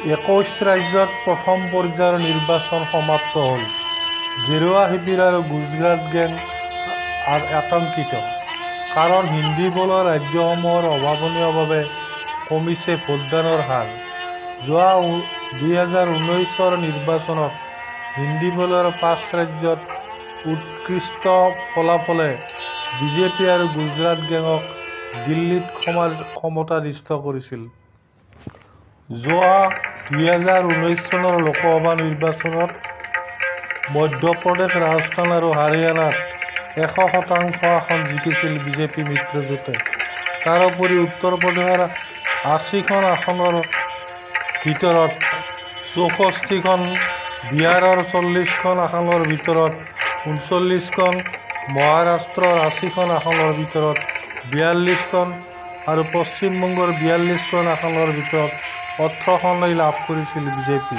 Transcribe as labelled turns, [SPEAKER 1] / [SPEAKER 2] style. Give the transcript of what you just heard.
[SPEAKER 1] 21 ৰাজ্যত প্ৰথম পৰ্যায়ৰ নিৰ্বাচন সমাপ্ত হ'ল। গেৰুৱা শিবিৰ আৰু গুজৰাট গেং আতংকিত। কাৰণ হিন্দী বলৰ ৰাজ্যসমূহৰ অভাৱনীয়ভাৱে কমিছে ভোটদানৰ হাৰ। যোৱা 2019 নিৰ্বাচনত হিন্দী বলৰ 5 ৰাজ্যত উৎকৃষ্ট ফলাফলে বিজেপি আৰু গুজৰাট গেঙক দিল্লীত ক্ষমতাধীষ্ঠ কৰিছিল। যোৱা 2019 চনৰ লোকসভা নিৰ্বাচনত মধ্যপ্ৰদেশ, ৰাজস্থান আৰু হাৰিয়ানাত 100% আসন জিকিছিল বিজেপি মিত্ৰজোঁটে। তাৰোপৰি উত্তৰ প্ৰদেশৰ 80খন আসনৰ ভিতৰত 64খন, বিহাৰৰ 40খন আসনৰ ভিতৰত 39খন, মহাৰাষ্ট্ৰৰ 80খন আসনৰ ভিতৰত 42খন আৰু পশ্চিম বংগৰ 42খন আসনৰ ভিতৰত 18খনেই লাভ কৰিছিল বিজেপি।